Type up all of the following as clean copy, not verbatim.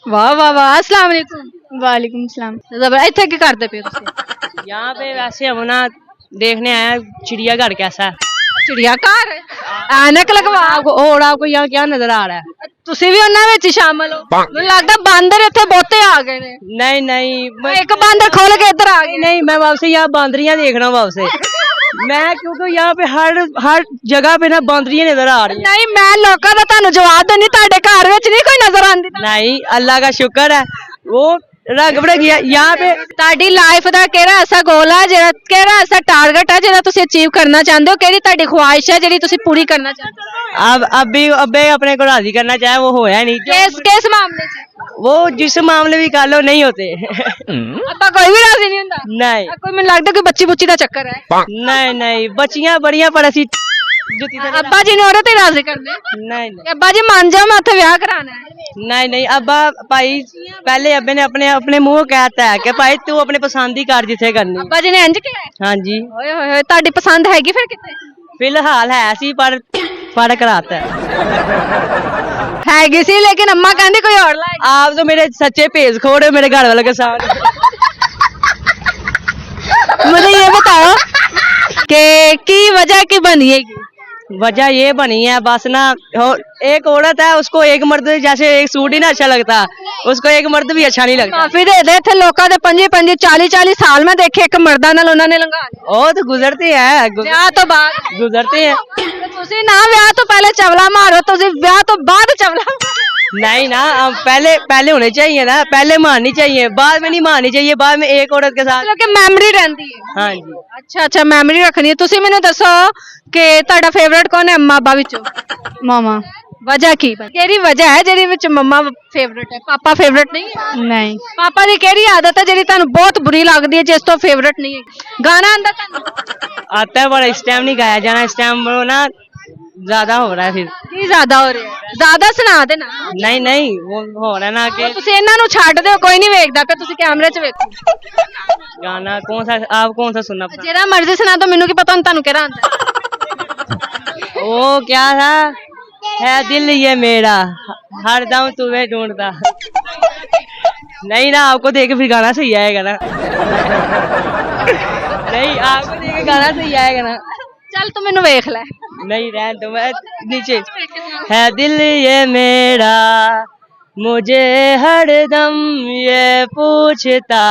वाह वाह वाह, अस्सलाम वालेकुम। वालेकुम सलाम। इत्थे की करते पे तुसी? यहाँ पे वैसे हम ना देखने आए हैं चिड़ियाघर कैसा है। चिड़ियाघर ऐनक लगवा और आपको यहाँ क्या नजर आ रहा है? ਤੁਸੀਂ ਵੀ ਉਹਨਾਂ ਵਿੱਚ ਸ਼ਾਮਲ ਹੋ। ਮੈਨੂੰ ਲੱਗਦਾ ਬਾਂਦਰ ਇੱਥੇ ਬਹੁਤੇ ਆ ਗਏ ਨੇ। नहीं नहीं ਇੱਕ ਬਾਂਦਰ ਖੋਲ ਕੇ ਇੱਧਰ ਆ ਗਏ। नहीं मैं वापस यहाँ बांदरियां देख रहा हूँ वापस मैं, क्योंकि यहाँ पे हर जगह पे ना बांदरियां नजर आ रही हैं। ਨਹੀਂ ਮੈਂ ਲੋਕਾਂ ਦਾ ਤੁਹਾਨੂੰ ਜਵਾਬ ਦੇਣੀ, ਤੁਹਾਡੇ ਘਰ ਵਿੱਚ ਨਹੀਂ ਕੋਈ ਨਜ਼ਰ ਆਉਂਦੀ। नहीं अल्लाह का शुक्र है वो रंग बिरंगी यहाँ पे। ਤੁਹਾਡੀ ਲਾਈਫ ਦਾ ਕਿਹੜਾ ਐਸਾ ਗੋਲ ਹੈ, ਜਿਹੜਾ ਕਿਹੜਾ ਐਸਾ ਟਾਰਗੇਟ ਹੈ ਜਿਹੜਾ ਤੁਸੀਂ ਅਚੀਵ ਕਰਨਾ ਚਾਹੁੰਦੇ ਹੋ? ਕਿਹੜੀ ਤੁਹਾਡੀ ਖੁਆਇਸ਼ ਹੈ ਜਿਹੜੀ ਤੁਸੀਂ ਪੂਰੀ करना ਚਾਹੁੰਦੇ हो? अब अपने को राजी करना चाहे वो होया नहीं। किस मामले च? वो जिस मामले भी कर लो नहीं होते ਅੱਬਾ ਕੋਈ ਵੀ ਰਾਜ਼ੀ ਨਹੀਂ ਹੁੰਦਾ? नहीं ਕੋਈ ਮੈਨੂੰ ਲੱਗਦਾ ਕਿ ਬੱਚੀ ਬੁੱਚੀ ਦਾ ਚੱਕਰ ਹੈ। नहीं नहीं बच्चियां बड़ियां पर असी ਅੱਬਾ ਜੀ ਨੇ ਉਹਦੇ ਤੇ ਰਾਜ਼ੀ ਕਰਨੇ। नहीं नहीं ਅੱਬਾ ਜੀ ਮੰਨ ਜਾਓ, ਮੈਂ ਉੱਥੇ ਵਿਆਹ ਕਰਾਣਾ ਹੈ। नहीं नहीं अब्बा भाई पहले अब्बे ने अपने अपने मुंह कहता है कि भाई तू अपने पसंद ही कर जिथे करनी। ਅੱਬਾ ਜੀ ਨੇ ਇੰਜ ਕਿਹਾ ਹੈ? हाँ जी ਓਏ ਹੋਏ ਹੋਏ, ਤੁਹਾਡੀ ਪਸੰਦ ਹੈਗੀ ਫਿਰ ਕਿਤੇ? फिलहाल है सी पर कराता है। ਹੈਗੀ ਸੀ ਲੇਕਿन ਅੰਮਾ ਕਹਿੰਦੀ ਕੋਈ ਹੋਰ ਲਾਏਗੀ। आप तो मेरे सच्चे पेज खोड़ मेरे घर वाले के सामने। मुझे ये बताओ कि की वजह की बनिएगी? वजह ये बनी है बस ना एक औरत है उसको एक मर्द जैसे एक सूट ही ना अच्छा लगता, उसको एक मर्द भी अच्छा नहीं लगता। माफी दे दे, इत्थे लोकां दे 25 40 साल में देखे एक मर्दा नाल उन्हां ने लंघा लिया। ओ तो गुजरते हैं ਵਿਆਹ ਤੋਂ ਬਾਅਦ गुजरते हैं। ਤੁਸੀਂ ਨਾ ਵਿਆਹ ਤੋਂ ਪਹਿਲੇ ਚਵਲਾ ਮਾਰੋ, ਤੁਸੀਂ ਵਿਆਹ ਤੋਂ ਬਾਅਦ ਚਵਲਾ नहीं ना पहले होने चाहिए ना, पहले मारनी चाहिए, बाद में नहीं मारनी चाहिए, बाद में एक औरत के साथ। ਕਿ ਮੈਮਰੀ ਰਹਿੰਦੀ ਹੈ। हाँ जी ਅੱਛਾ ਅੱਛਾ, ਮੈਮਰੀ ਰੱਖਣੀ ਹੈ। ਤੁਸੀਂ ਮੈਨੂੰ ਦੱਸੋ ਕਿ ਤੁਹਾਡਾ ਫੇਵਰਿਟ ਕੌਣ ਹੈ ਅੰਮਾ ਅੱਬਾ ਵਿੱਚੋਂ? मामा। ਵਜ੍ਹਾ ਕੀ ਹੈ? ਕਿਹੜੀ ਵਜ੍ਹਾ ਹੈ ਜਿਹੜੀ ਵਿੱਚ ਮੰਮਾ ਫੇਵਰਿਟ ਹੈ, ਪਾਪਾ ਫੇਵਰਿਟ ਨਹੀਂ ਹੈ? नहीं। ਪਾਪਾ ਦੀ ਕਿਹੜੀ ਆਦਤ ਹੈ ਜਿਹੜੀ ਤੁਹਾਨੂੰ ਬਹੁਤ ਬੁਰੀ ਲੱਗਦੀ ਹੈ, ਜਿਸ ਤੋਂ ਫੇਵਰਿਟ नहीं है? गाना आंदा ਤੁਹਾਨੂੰ? आता है पर इस टाइम नहीं गाया जाना, इस टाइम वो ना ज्यादा हो रहा है फिर। ਕੀ ਜ਼ਿਆਦਾ ਹੋ ਰਿਹਾ ਹੈ? ਜ਼ਿਆਦਾ ਸੁਣਾ ਦੇਣਾ। नहीं नहीं वो हो रहा है ना कि ਤੁਸੀਂ ਇਹਨਾਂ ਨੂੰ ਛੱਡ ਦਿਓ, ਕੋਈ ਨਹੀਂ ਵੇਖਦਾ ਪਿਆ, ਤੁਸੀਂ ਕੈਮਰੇ 'ਚ ਵੇਖੋ। गाना कौन सा सुनना पसंद? ਜਿਹੜਾ ਮਰਜ਼ੀ ਸੁਣਾ ਦੋ, ਮੈਨੂੰ ਕੀ ਪਤਾ ਹੁਣ ਤੁਹਾਨੂੰ ਕਿਹੜਾ ਆਂਦਾ। वो क्या था है दिल ये मेरा हरदम तुम्हें ढूंढता। नहीं ना आपको देख के फिर गाना सही आएगा ना। नहीं आपको देख के गाना सही आएगा ना। ਚੱਲ ਤੂੰ ਮੈਨੂੰ ਵੇਖ ਲੈ। नहीं रहने दो मैं नीचे। है दिल ये मेरा मुझे हरदम ये पूछता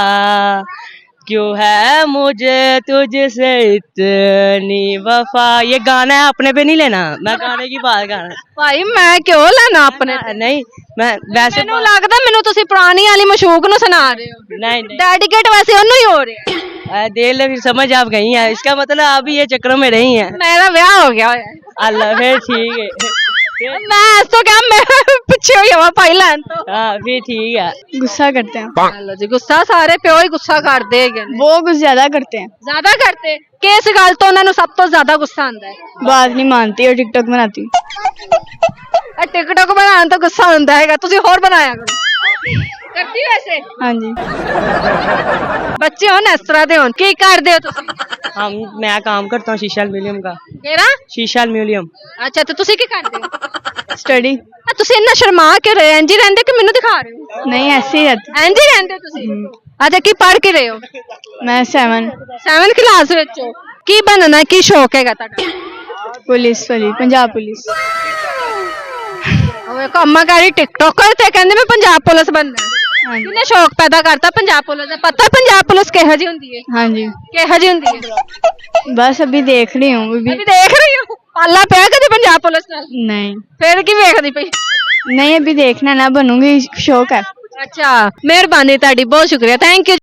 क्यों है मुझे तुझसे इतनी वफा। ये गाना है अपने पे नहीं लेना, मैं गाने की बात कर रहा हूं। ਭਾਈ ਮੈਂ ਕਿਉਂ ਲੈਣਾ ਆਪਣੇ ਤੇ? नहीं मैं वैसे ਮੈਨੂੰ ਲੱਗਦਾ ਮੈਨੂੰ ਤੁਸੀਂ ਪੁਰਾਣੀ ਵਾਲੀ ਮਸ਼ੂਕ ਨੂੰ ਸੁਣਾ ਰਹੇ ਹੋ। नहीं नहीं ਡੈਡੀਕੇਟ ਵੈਸੇ ਉਹਨੂੰ ਹੀ ਹੋ ਰਿਹਾ ਹੈ। देख ले फिर समझ आप गई हैं, इसका मतलब आप भी ये चक्रों में रही हैं। ਮੇਰਾ ਵਿਆਹ ਹੋ ਗਿਆ ਹੋਇਆ ਹੈ। अल्लाह फिर ठीक है। मैं तो क्या, मैं पीछे हुई हवा पाई लैन तो। हाँ फिर ठीक है। गुस्सा करते हैं। चलो जी, गुस्सा सारे प्यो ही गुस्सा करते हैं। वो कुछ ज्यादा करते हैं। ज्यादा करते किस गल तो उन्होंने सब तो ज्यादा गुस्सा आंदा है? बात नहीं मानती और टिकटॉक बनाती। टिकटॉक बनाने तो गुस्सा आंदा है, तुसी और बनाया करो। करती वैसे? हाँ जी। बच्चे हो इस तरह दे हो, की करदे हो तुसी? मैं काम करता हूँ शीशा म्यूजियम का। केड़ा? शीशा म्यूजियम। अच्छा तो तुसी की करदे हो? स्टडी। तुसी इन्ना शर्मा के रहे इंज ही रहंदे कि मैनू दिखा रहे हो? नहीं ऐसे ही रहती। इंज ही रहंदे तुसी? अच्छा की पढ़ के रहे हो? मैं 7th क्लास विच हो। की बनना की शौक हैगा तुहाडा? पुलिस वाली, पंजाब पुलिस। ओए अम्मा कह रही टिकटॉकर ते कहंदे मैं पंजाब पुलिस बनना है। किन्ने शौक पैदा करता पंजाब पुलिस का? पता पंजाब पुलिस किहो जी हुंदी है? हाँ जी। किहो जी हुंदी है? बस अभी देख रही हूँ। अभी देख रही हूँ। पाला पिया कदे पंजाब पुलिस नाल? नहीं। फिर की वेखदी पई? नहीं अभी देखना ना, बनूंगी, शौक है। अच्छा मेहरबानी तुहाडी, बहुत शुक्रिया, थैंक यू।